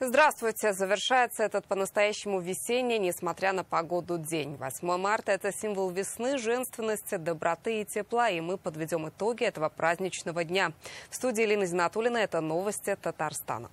Здравствуйте! Завершается этот по-настоящему весенний, несмотря на погоду, день. 8 марта – это символ весны, женственности, доброты и тепла. И мы подведем итоги этого праздничного дня. В студии Елена Зинатуллина – это новости Татарстана.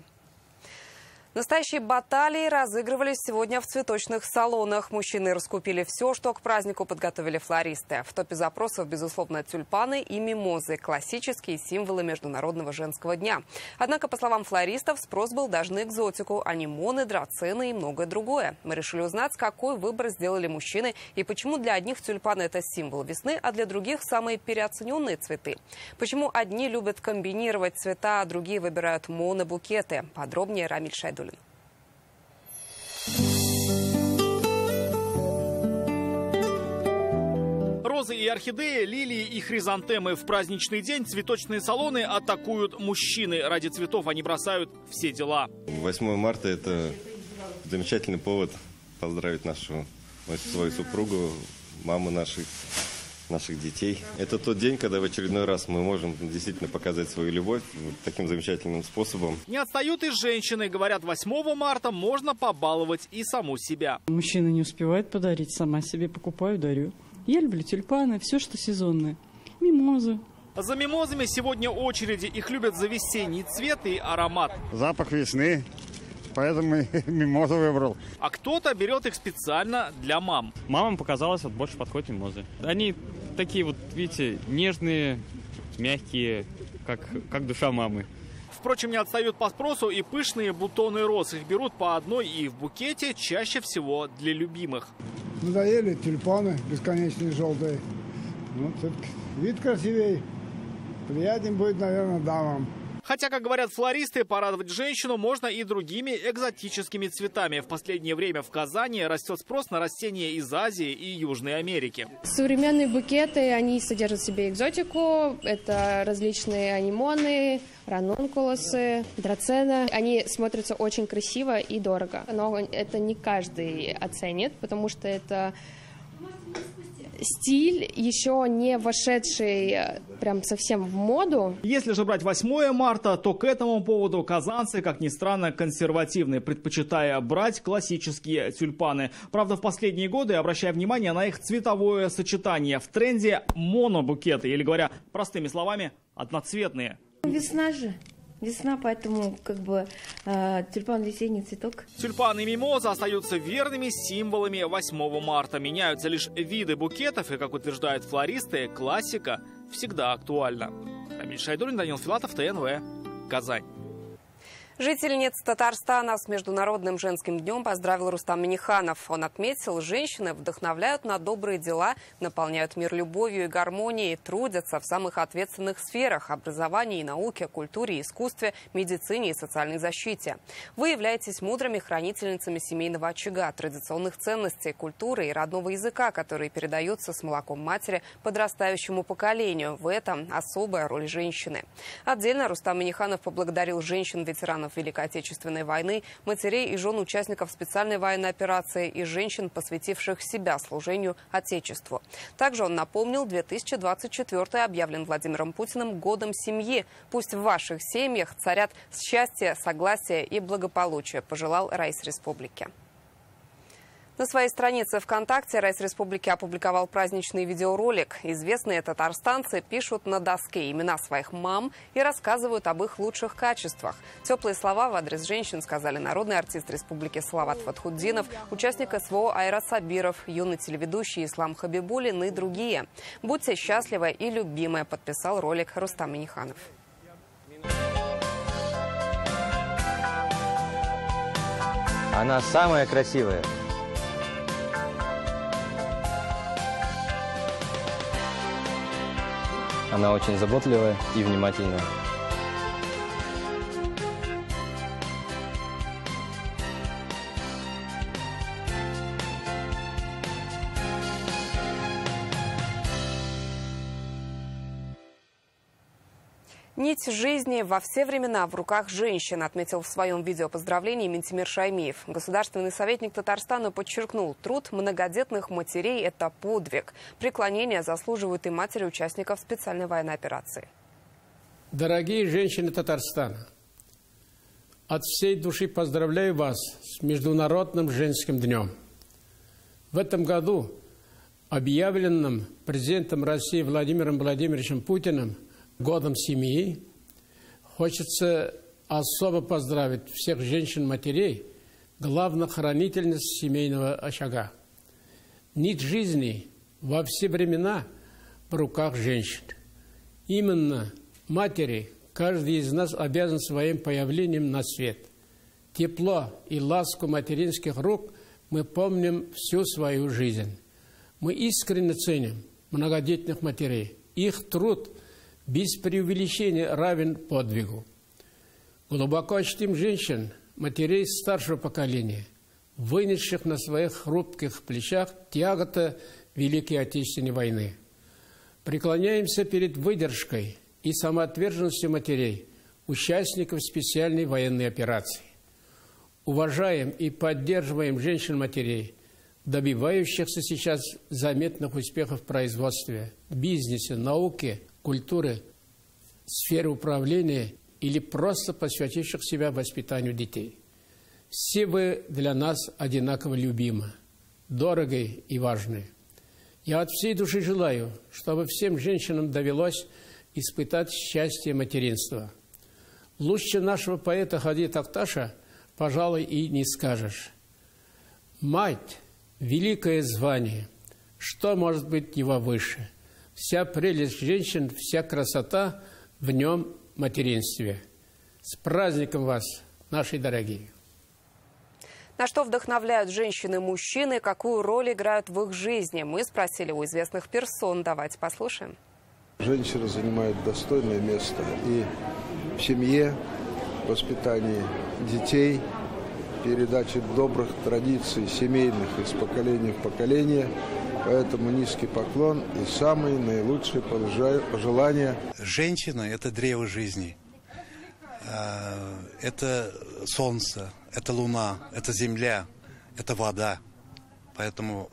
Настоящие баталии разыгрывались сегодня в цветочных салонах. Мужчины раскупили все, что к празднику подготовили флористы. В топе запросов, безусловно, тюльпаны и мимозы – классические символы Международного женского дня. Однако, по словам флористов, спрос был даже на экзотику – анимоны, драцены и многое другое. Мы решили узнать, какой выбор сделали мужчины и почему для одних тюльпаны – это символ весны, а для других – самые переоцененные цветы. Почему одни любят комбинировать цвета, а другие выбирают монобукеты. Подробнее Рамиль Шайдулин. Розы и орхидеи, лилии и хризантемы. В праздничный день цветочные салоны атакуют мужчины. Ради цветов они бросают все дела. 8 марта – это замечательный повод поздравить свою супругу, маму наших детей. Это тот день, когда в очередной раз мы можем действительно показать свою любовь таким замечательным способом. Не отстают и женщины. Говорят, 8 марта можно побаловать и саму себя. Мужчина не успевает подарить, сама себе покупаю, дарю. Я люблю тюльпаны, все, что сезонное. Мимозы. За мимозами сегодня очереди. Их любят за весенний цвет и аромат. Запах весны, поэтому мимозу выбрал. А кто-то берет их специально для мам. Мамам показалось, вот больше подходят мимозы. Они такие вот, видите, нежные, мягкие, как душа мамы. Впрочем, не отстают по спросу и пышные бутоны роз. Их берут по одной и в букете, чаще всего для любимых. Надоели тюльпаны бесконечные желтые. Ну, вид красивей. Приятнее будет, наверное, дамам. Хотя, как говорят флористы, порадовать женщину можно и другими экзотическими цветами. В последнее время в Казани растет спрос на растения из Азии и Южной Америки. Современные букеты, они содержат в себе экзотику. Это различные анимоны, ранункулусы, драцена. Они смотрятся очень красиво и дорого. Но это не каждый оценит, потому что это стиль, еще не вошедший прям совсем в моду. Если же брать 8 марта, то к этому поводу казанцы, как ни странно, консервативны, предпочитая брать классические тюльпаны. Правда, в последние годы, обращая внимание на их цветовое сочетание, в тренде монобукеты, или говоря простыми словами, одноцветные. Весна же. Весна, поэтому тюльпан весенний цветок. Тюльпаны и мимоза остаются верными символами 8 марта. Меняются лишь виды букетов, и, как утверждают флористы, классика всегда актуальна. Рамиль Шайдуллин, Данил Филатов, ТНВ, Казань. Жительниц Татарстана с Международным женским днем поздравил Рустам Минниханов. Он отметил, женщины вдохновляют на добрые дела, наполняют мир любовью и гармонией, трудятся в самых ответственных сферах – образовании и науке, культуре и искусстве, медицине и социальной защите. Вы являетесь мудрыми хранительницами семейного очага, традиционных ценностей, культуры и родного языка, которые передаются с молоком матери подрастающему поколению. В этом особая роль женщины. Отдельно Рустам Минниханов поблагодарил женщин-ветеранов Великой Отечественной войны, матерей и жен участников специальной военной операции и женщин, посвятивших себя служению Отечеству. Также он напомнил, 2024 объявлен Владимиром Путиным годом семьи. Пусть в ваших семьях царят счастье, согласие и благополучие, пожелал Раис Республики. На своей странице ВКонтакте Раис Республики опубликовал праздничный видеоролик. Известные татарстанцы пишут на доске имена своих мам и рассказывают об их лучших качествах. Теплые слова в адрес женщин сказали народный артист республики Салават Фатхуддинов, участник СВО Айрат Сабиров, юный телеведущий Ислам Хабибуллин и другие. «Будьте счастливы и любимы», подписал ролик Рустам Минниханов. Она самая красивая. Она очень заботливая и внимательная. Нить жизни во все времена в руках женщин, отметил в своем видео поздравлении Ментимир Шаймиев. Государственный советник Татарстана подчеркнул, труд многодетных матерей – это подвиг. Преклонения заслуживают и матери участников специальной военной операции. Дорогие женщины Татарстана, От всей души поздравляю вас с Международным женским днем. В этом году, объявленным президентом России Владимиром Владимировичем Путиным годом семьи, хочется особо поздравить всех женщин-матерей, главных хранительниц семейного очага. Нить жизни во все времена в руках женщин. Именно матери каждый из нас обязан своим появлением на свет. Тепло и ласку материнских рук мы помним всю свою жизнь. Мы искренне ценим многодетных матерей. Их труд без преувеличения равен подвигу. Глубоко чтим женщин, матерей старшего поколения, вынесших на своих хрупких плечах тяготы Великой Отечественной войны. Преклоняемся перед выдержкой и самоотверженностью матерей, участников специальной военной операции. Уважаем и поддерживаем женщин-матерей, добивающихся сейчас заметных успехов в производстве, бизнесе, науке, культуре, сфере управления или просто посвятивших себя воспитанию детей. Все вы для нас одинаково любимы, дороги и важны. Я от всей души желаю, чтобы всем женщинам довелось испытать счастье материнства. Лучше нашего поэта Хади Такташа, пожалуй, и не скажешь. Мать – великое звание, что может быть его выше? Вся прелесть женщин, вся красота в нем материнстве. С праздником вас, наши дорогие! На что вдохновляют женщины и мужчины, какую роль играют в их жизни? Мы спросили у известных персон. Давайте послушаем. Женщина занимает достойное место и в семье, воспитании детей, передаче добрых традиций семейных из поколения в поколение. Поэтому низкий поклон и самые наилучшие пожелания. Женщина – это древо жизни. Это солнце, это луна, это земля, это вода. Поэтому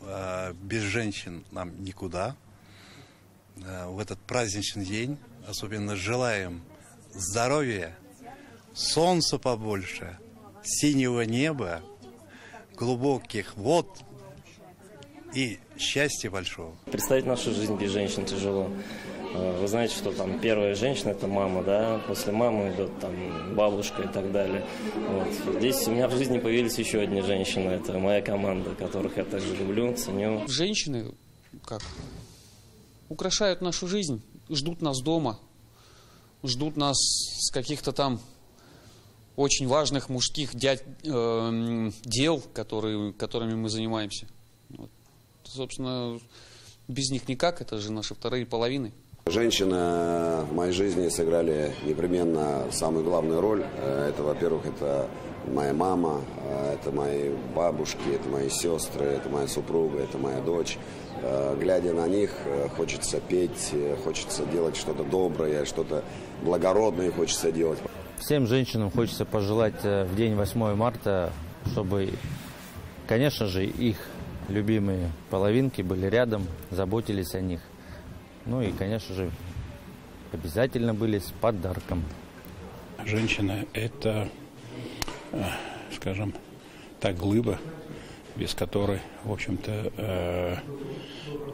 без женщин нам никуда. В этот праздничный день особенно желаем здоровья, солнца побольше, синего неба, глубоких вод и счастья большого. Представить нашу жизнь без женщин тяжело. Вы знаете, что там первая женщина – это мама, да? После мамы идет там бабушка и так далее. Вот. Здесь у меня в жизни появились еще одни женщины. Это моя команда, которых я также люблю, ценю. Женщины как украшают нашу жизнь, ждут нас дома, ждут нас с каких-то там очень важных мужских дел, которыми мы занимаемся. Вот. Собственно, без них никак, это же наши вторые половины. Женщины в моей жизни сыграли непременно самую главную роль. Это, во-первых, это моя мама, это мои бабушки, это мои сестры, это моя супруга, это моя дочь. Глядя на них, хочется петь, хочется делать что-то доброе, что-то благородное хочется делать. Всем женщинам хочется пожелать в день 8 марта, чтобы, конечно же, их любимые половинки были рядом, заботились о них. Ну и, конечно же, обязательно были с подарком. Женщина – это, скажем, та глыба, без которой, в общем-то,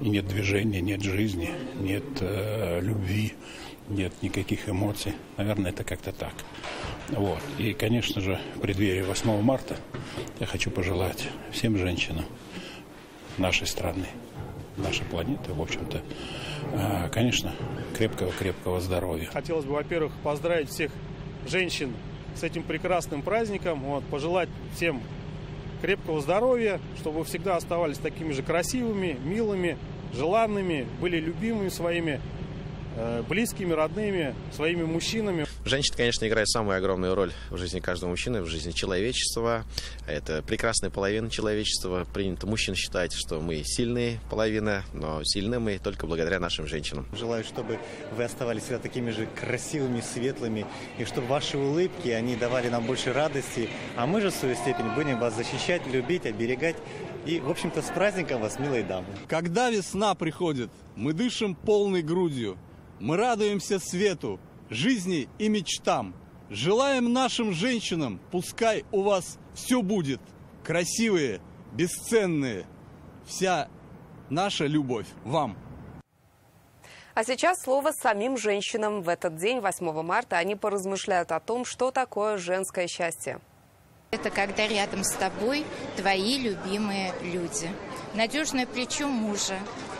и нет движения, нет жизни, нет любви, нет никаких эмоций. Наверное, это как-то так. Вот. И, конечно же, в преддверии 8 марта я хочу пожелать всем женщинам нашей страны, нашей планеты, в общем-то, конечно, крепкого здоровья. Хотелось бы, во-первых, поздравить всех женщин с этим прекрасным праздником, вот, пожелать всем крепкого здоровья, чтобы вы всегда оставались такими же красивыми, милыми, желанными, были любимыми своими близкими, родными, своими мужчинами. Женщина, конечно, играет самую огромную роль в жизни каждого мужчины, в жизни человечества. Это прекрасная половина человечества. Принято мужчин считать, что мы сильные половина, но сильны мы только благодаря нашим женщинам. Желаю, чтобы вы оставались всегда такими же красивыми, светлыми, и чтобы ваши улыбки, они давали нам больше радости, а мы же, в свою степень, будем вас защищать, любить, оберегать. И, в общем-то, с праздником вас, милые дамы. Когда весна приходит, мы дышим полной грудью. Мы радуемся свету, жизни и мечтам. Желаем нашим женщинам, пускай у вас все будет. Красивые, бесценные. Вся наша любовь вам. А сейчас слово самим женщинам. В этот день, 8 марта, они поразмышляют о том, что такое женское счастье. Это когда рядом с тобой твои любимые люди. Надежное плечо мужа,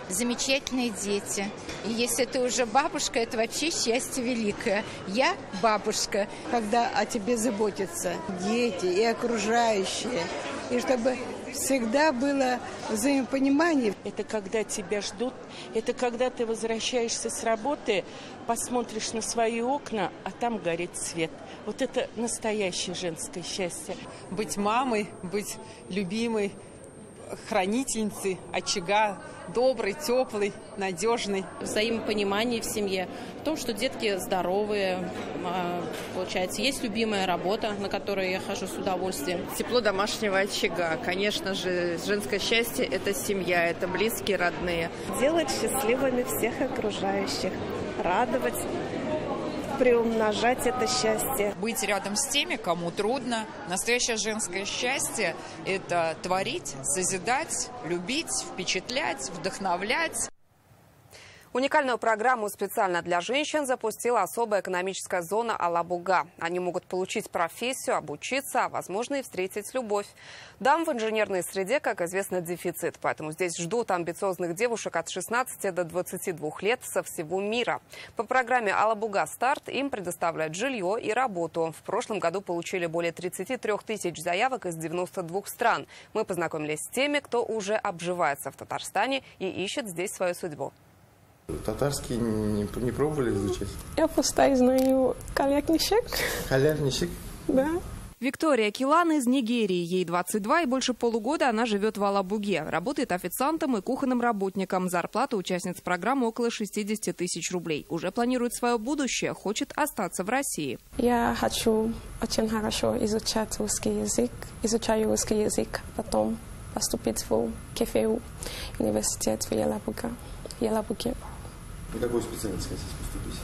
замечательные дети. И если ты уже бабушка, это вообще счастье великое. Я бабушка. Когда о тебе заботятся дети и окружающие. И чтобы всегда было взаимопонимание. Это когда тебя ждут, это когда ты возвращаешься с работы, посмотришь на свои окна, а там горит свет. Вот это настоящее женское счастье. Быть мамой, быть любимой, хранительницей очага, добрый, теплый, надежный. Взаимопонимание в семье, в том, что детки здоровые, получается, есть любимая работа, на которую я хожу с удовольствием. Тепло домашнего очага. Конечно же, женское счастье – это семья, это близкие, родные. Делать счастливыми всех окружающих, радовать, приумножать это счастье. Быть рядом с теми, кому трудно. Настоящее женское счастье – это творить, созидать, любить, впечатлять, вдохновлять. Уникальную программу специально для женщин запустила особая экономическая зона Алабуга. Они могут получить профессию, обучиться, а возможно и встретить любовь. Дам в инженерной среде, как известно, дефицит. Поэтому здесь ждут амбициозных девушек от 16 до 22 лет со всего мира. По программе Алабуга Старт им предоставляют жилье и работу. В прошлом году получили более 33 тысяч заявок из 92 стран. Мы познакомились с теми, кто уже обживается в Татарстане и ищет здесь свою судьбу. Татарский не пробовали изучать? Я просто знаю калякничек. Калякничек? Да. Виктория Килан из Нигерии. Ей 22, и больше полугода она живет в Алабуге. Работает официантом и кухонным работником. Зарплата участниц программы около 60 тысяч рублей. Уже планирует свое будущее, хочет остаться в России. Я хочу очень хорошо изучать русский язык. Изучаю русский язык, потом поступить в КФУ, университет в Елабуге. На какую специальность хотите поступить?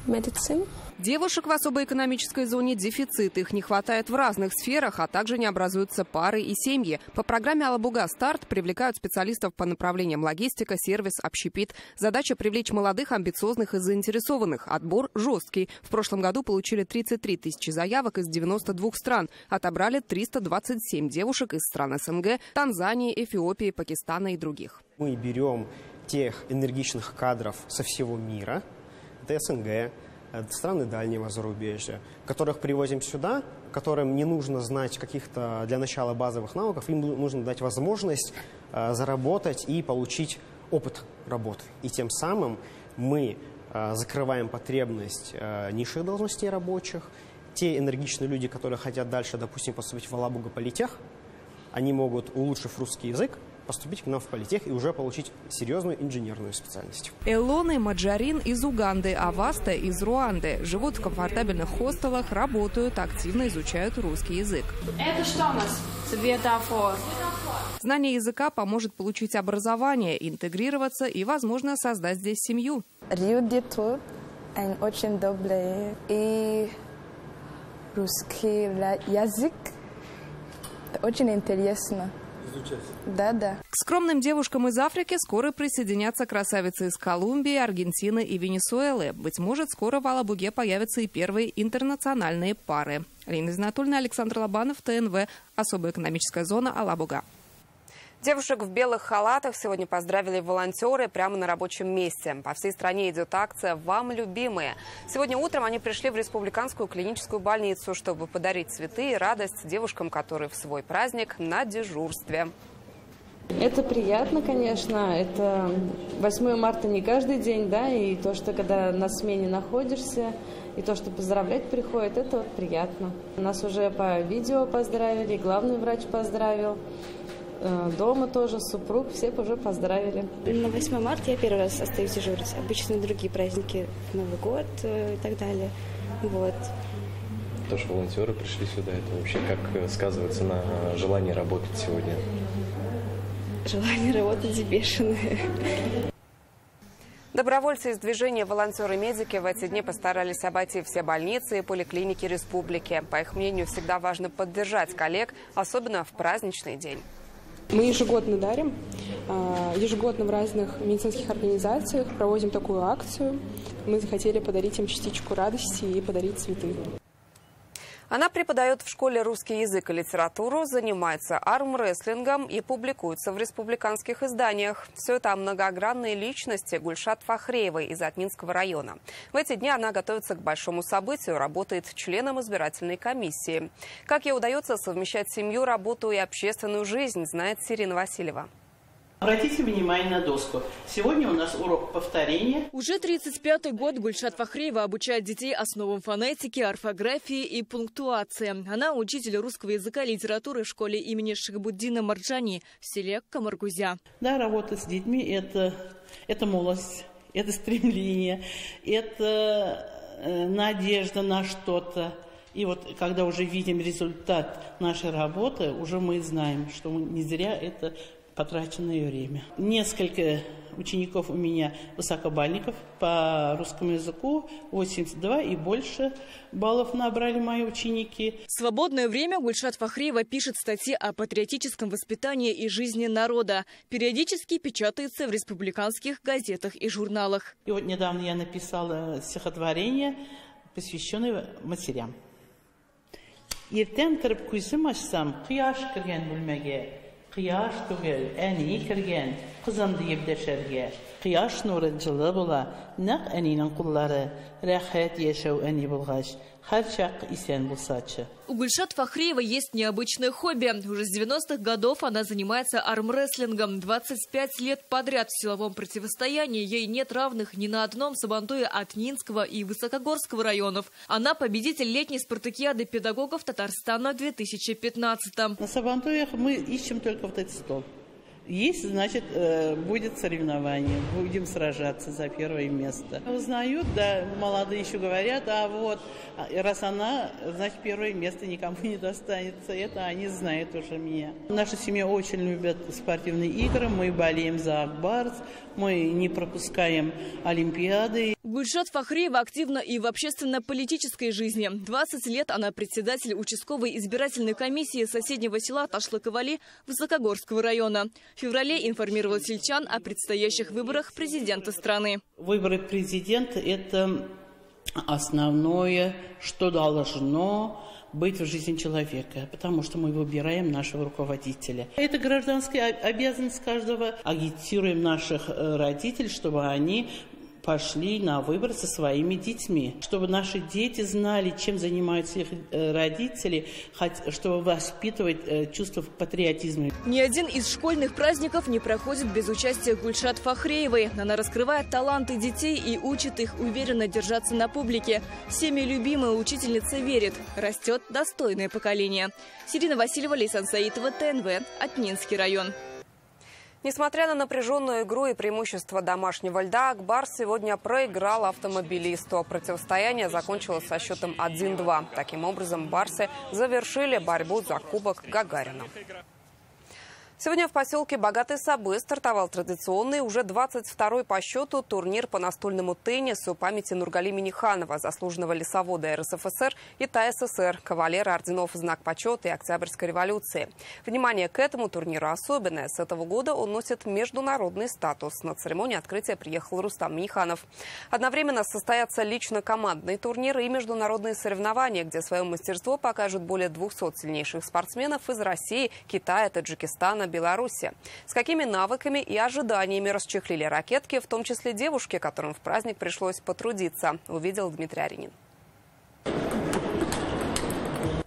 Медицина. Девушек в особой экономической зоне дефицит. Их не хватает в разных сферах, а также не образуются пары и семьи. По программе Алабуга Старт привлекают специалистов по направлениям логистика, сервис, общепит. Задача привлечь молодых, амбициозных и заинтересованных. Отбор жесткий. В прошлом году получили 33 тысячи заявок из 92 стран. Отобрали 327 девушек из стран СНГ, Танзании, Эфиопии, Пакистана и других. Мы берем тех энергичных кадров со всего мира, это СНГ, страны дальнего зарубежья, которых привозим сюда, которым не нужно знать каких-то для начала базовых навыков, им нужно дать возможность заработать и получить опыт работы. И тем самым мы закрываем потребность низших должностей рабочих. Те энергичные люди, которые хотят дальше, допустим, поступить в Алабуга политех, они могут, улучшив русский язык, поступить к нам в политех и уже получить серьезную инженерную специальность. Эллона и Маджарин из Уганды, а Васта из Руанды. Живут в комфортабельных хостелах, работают, активно изучают русский язык. Это что у нас? Светофор. Знание языка поможет получить образование, интегрироваться и, возможно, создать здесь семью. Люди тут очень добрые. И русский язык очень интересно. Да. К скромным девушкам из Африки скоро присоединятся красавицы из Колумбии, Аргентины и Венесуэлы. Быть может, скоро в Алабуге появятся и первые интернациональные пары. Лина Зинатульна, Александр Лобанов, ТНВ. Особая экономическая зона Алабуга. Девушек в белых халатах сегодня поздравили волонтеры прямо на рабочем месте. По всей стране идет акция «Вам, любимые». Сегодня утром они пришли в Республиканскую клиническую больницу, чтобы подарить цветы и радость девушкам, которые в свой праздник на дежурстве. Это приятно, конечно. Это 8 марта не каждый день, да, и то, что когда на смене находишься, и то, что поздравлять приходит, это вот приятно. Нас уже по видео поздравили, главный врач поздравил. Дома тоже, супруг, всех уже поздравили. На 8 марта я первый раз остаюсь дежурить. Обычно другие праздники, Новый год и так далее. Вот. То, что волонтеры пришли сюда, это вообще как сказывается на желании работать сегодня? Желание работать бешеное. Добровольцы из движения «Волонтеры-медики» в эти дни постарались обойти все больницы и поликлиники республики. По их мнению, всегда важно поддержать коллег, особенно в праздничный день. Мы ежегодно дарим, ежегодно в разных медицинских организациях проводим такую акцию. Мы захотели подарить им частичку радости и подарить цветы. Она преподает в школе русский язык и литературу, занимается армрестлингом и публикуется в республиканских изданиях. Все это о многогранной личности Гульшат Фахреевой из Атнинского района. В эти дни она готовится к большому событию, работает членом избирательной комиссии. Как ей удается совмещать семью, работу и общественную жизнь, знает Сирина Васильева. Обратите внимание на доску. Сегодня у нас урок повторения. Уже 35-й год Гульшат Фахреева обучает детей основам фонетики, орфографии и пунктуации. Она учитель русского языка и литературы в школе имени Шахбуддина Марджани в селе Камаргузя. Да, работа с детьми – это молодость, это стремление, это надежда на что-то. И вот когда уже видим результат нашей работы, уже мы знаем, что не зря это потраченное время. Несколько учеников у меня высокобальников по русскому языку, 82 и больше баллов набрали мои ученики. В свободное время Гульшат Фахреева пишет статьи о патриотическом воспитании и жизни народа. Периодически печатается в республиканских газетах и журналах. И вот недавно я написала стихотворение, посвященное матерям. Ертен кырып күзім ашсам, кыяш кірген бүлмеге. Кыяш түгел, әни кірген, қызым дейіп дәшәрге. Кыяш нуры жылы була, нәқ әнинің құллары, рәхәт яшәү әни булгач, һәр чак исән булсачы. У Гульшат Фахреева есть необычное хобби. Уже с 90-х годов она занимается армрестлингом. 25 лет подряд в силовом противостоянии ей нет равных ни на одном сабантуе Атнинского и Высокогорского районов. Она победитель летней спартакиады педагогов Татарстана в 2015-м. На сабантуях мы ищем только вот этот стол. Есть, значит, будет соревнование, будем сражаться за первое место. Узнают, да, молодые еще говорят, а вот, раз она, значит, первое место никому не достанется. Это они знают уже меня. Наша семья очень любит спортивные игры, мы болеем за Акбарс, мы не пропускаем олимпиады. Гульшат Фахреева активна и в общественно-политической жизни. 20 лет она председатель участковой избирательной комиссии соседнего села Ташлыковали Высокогорского района. В феврале информировал сельчан о предстоящих выборах президента страны. Выборы президента – это основное, что должно быть в жизни человека, потому что мы выбираем нашего руководителя. Это гражданская обязанность каждого. Агитируем наших родителей, чтобы они пошли на выборы со своими детьми, чтобы наши дети знали, чем занимаются их родители, чтобы воспитывать чувство патриотизма. Ни один из школьных праздников не проходит без участия Гульшат Фахреевой. Она раскрывает таланты детей и учит их уверенно держаться на публике. Всеми любимая учительница верит, растет достойное поколение. Сирина Васильева, Лейсан Саитова, ТНВ, Атнинский район. Несмотря на напряженную игру и преимущество домашнего льда, Акбарс сегодня проиграл автомобилисту. Противостояние закончилось со счетом 1-2. Таким образом, барсы завершили борьбу за Кубок Гагарина. Сегодня в поселке Богатый Сабы стартовал традиционный, уже 22-й по счету турнир по настольному теннису памяти Нургали Миниханова, заслуженного лесовода РСФСР и ТАССР, кавалера орденов «Знак почета» и Октябрьской революции. Внимание к этому турниру особенное. С этого года он носит международный статус. На церемонию открытия приехал Рустам Миниханов. Одновременно состоятся лично командные турниры и международные соревнования, где свое мастерство покажут более 200 сильнейших спортсменов из России, Китая, Таджикистана, Беларуси. С какими навыками и ожиданиями расчехлили ракетки, в том числе девушки, которым в праздник пришлось потрудиться, увидел Дмитрий Аринин.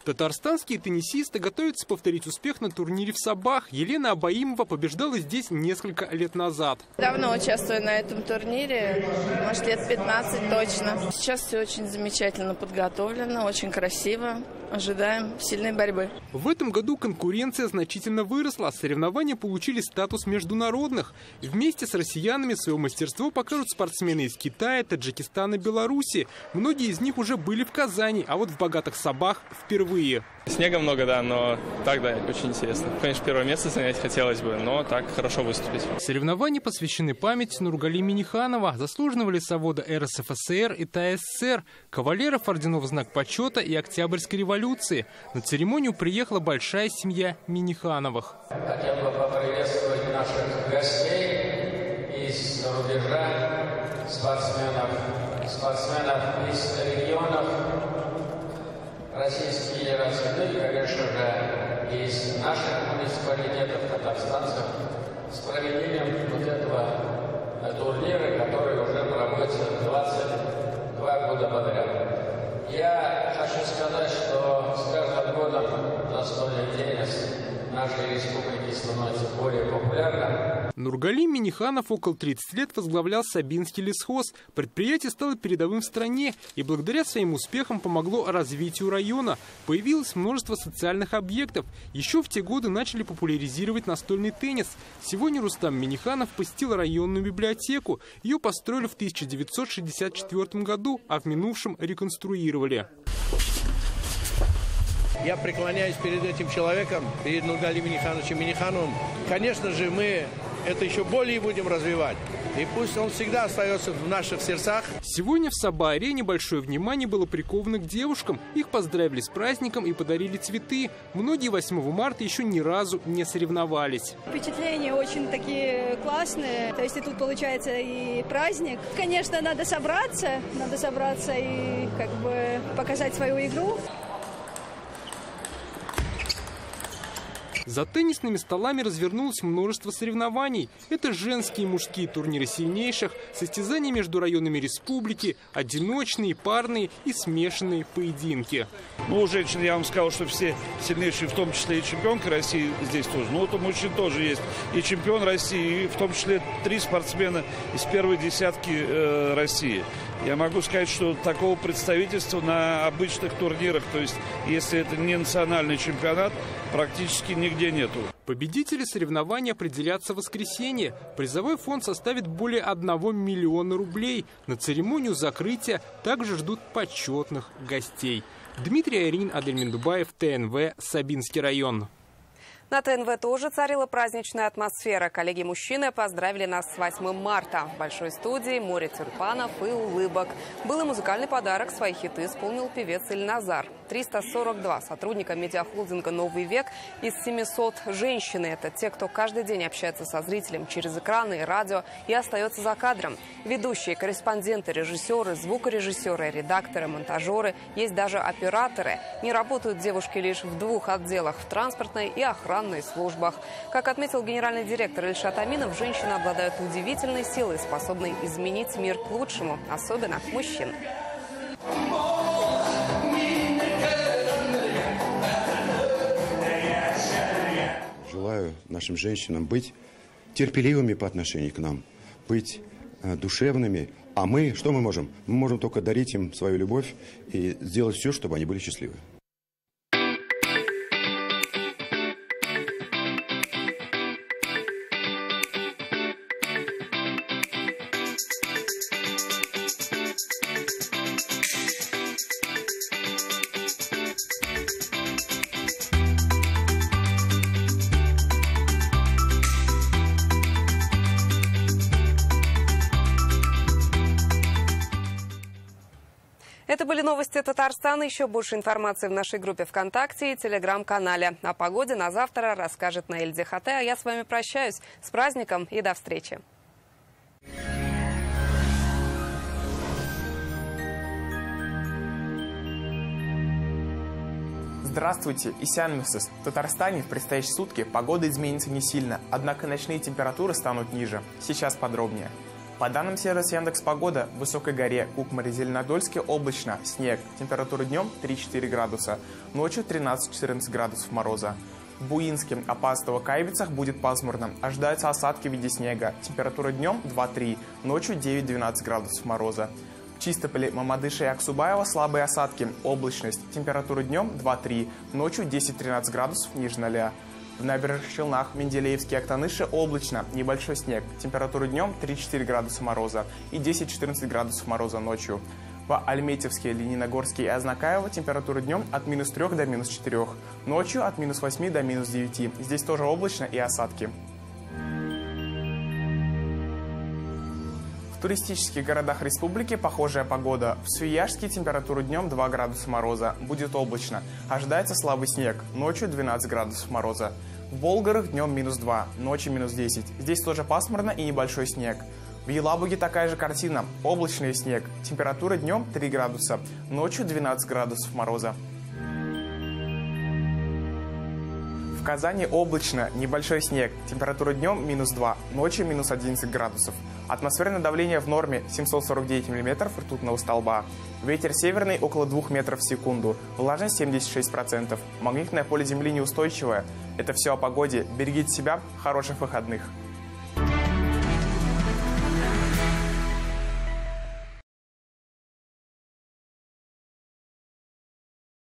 Татарстанские теннисисты готовятся повторить успех на турнире в Сабах. Елена Абаимова побеждала здесь несколько лет назад. Давно участвую на этом турнире, может, лет 15 точно. Сейчас все очень замечательно подготовлено, очень красиво. Ожидаем сильной борьбы. В этом году конкуренция значительно выросла. Соревнования получили статус международных. Вместе с россиянами свое мастерство покажут спортсмены из Китая, Таджикистана и Беларуси. Многие из них уже были в Казани, а вот в Богатых Сабах впервые. Снега много, да, но так, да, очень интересно. Конечно, первое место занять хотелось бы, но так хорошо выступить. Соревнования посвящены памяти Нургали Миниханова, заслуженного лесовода РСФСР и ТССР, кавалеров орденов «Знак почета» и Октябрьской революции. На церемонию приехала большая семья Минихановых. Хотел бы поприветствовать наших гостей из-за рубежа, спортсменов из регионов Российской Федерации, ну и, конечно же, из наших муниципалитетов, татарстанцев, с проведением вот этого турнира, который уже проводится 22 года подряд. Я хочу сказать, что с каждым годом настольная деятельность нашей республики становится более популярной. Нургали Миниханов около 30 лет возглавлял Сабинский лесхоз. Предприятие стало передовым в стране и благодаря своим успехам помогло развитию района. Появилось множество социальных объектов. Еще в те годы начали популяризировать настольный теннис. Сегодня Рустам Миниханов посетил районную библиотеку. Ее построили в 1964 году, а в минувшем реконструировали. Я преклоняюсь перед этим человеком, перед Нургали Минихановичем Минихановым. Конечно же, мы это еще более будем развивать. И пусть он всегда остается в наших сердцах. Сегодня в Саба-арене большое внимание было приковано к девушкам. Их поздравили с праздником и подарили цветы. Многие 8 марта еще ни разу не соревновались. Впечатления очень такие классные. То есть и тут получается и праздник. Конечно, надо собраться и как бы показать свою игру. За теннисными столами развернулось множество соревнований. Это женские и мужские турниры сильнейших, состязания между районами республики, одиночные, парные и смешанные поединки. Ну, у женщин я вам сказал, что все сильнейшие, в том числе и чемпионка России здесь тоже. Ну, вот у мужчин тоже есть и чемпион России, и в том числе 3 спортсмена из первой десятки России. Я могу сказать, что такого представительства на обычных турнирах, то есть если это не национальный чемпионат, практически нигде нету. Победители соревнований определятся в воскресенье. Призовой фонд составит более 1 миллиона рублей. На церемонию закрытия также ждут почетных гостей. Дмитрий Айрин, Адель Миндубаев, ТНВ, Сабинский район. На ТНВ тоже царила праздничная атмосфера. Коллеги-мужчины поздравили нас с 8 марта. В большой студии море тюльпанов и улыбок. Был и музыкальный подарок. Свои хиты исполнил певец Ильназар. 342 сотрудника медиахолдинга «Новый век» из 700 женщины. Это те, кто каждый день общается со зрителем через экраны и радио и остается за кадром. Ведущие, корреспонденты, режиссеры, звукорежиссеры, редакторы, монтажеры. Есть даже операторы. Не работают девушки лишь в 2 отделах – в транспортной и охранной службах. Как отметил генеральный директор Ильшат Аминов, женщины обладают удивительной силой, способной изменить мир к лучшему, особенно мужчин. Желаю нашим женщинам быть терпеливыми по отношению к нам, быть душевными. А мы, что мы можем? Мы можем только дарить им свою любовь и сделать все, чтобы они были счастливы. Это были новости Татарстана. Еще больше информации в нашей группе ВКонтакте и Телеграм-канале. О погоде на завтра расскажет Наиль Зихате. А я с вами прощаюсь. С праздником и до встречи. Здравствуйте, Исянмисыс. В Татарстане в предстоящие сутки погода изменится не сильно, однако ночные температуры станут ниже. Сейчас подробнее. По данным сервиса Яндекс.Погода, в Высокой горе Кукмаре-Зеленодольске облачно, снег. Температура днем 3-4 градуса, ночью 13-14 градусов мороза. В Буинске, Апастово, Кайбицах будет пасмурно, ожидаются осадки в виде снега. Температура днем 2-3, ночью 9-12 градусов мороза. В Чистополе, Мамадыше и Аксубаево слабые осадки, облачность. Температура днем 2-3, ночью 10-13 градусов ниже 0. В Набережных Челнах, Менделеевске и Актаныше облачно, небольшой снег. Температура днем 3-4 градуса мороза и 10-14 градусов мороза ночью. В Альметьевске, Лениногорске и Азнакаево температура днем от -3 до -4, ночью от -8 до -9. Здесь тоже облачно и осадки. В туристических городах республики похожая погода. В Свияжске температура днем 2 градуса мороза. Будет облачно. Ожидается слабый снег. Ночью 12 градусов мороза. В Болгарах днем -2, ночью -10. Здесь тоже пасмурно и небольшой снег. В Елабуге такая же картина. Облачный снег. Температура днем 3 градуса. Ночью 12 градусов мороза. В Казани облачно, небольшой снег. Температура днем -2, ночью -11 градусов. Атмосферное давление в норме 749 мм ртутного столба. Ветер северный около 2 метров в секунду. Влажность 76%. Магнитное поле Земли неустойчивое. Это все о погоде. Берегите себя. Хороших выходных.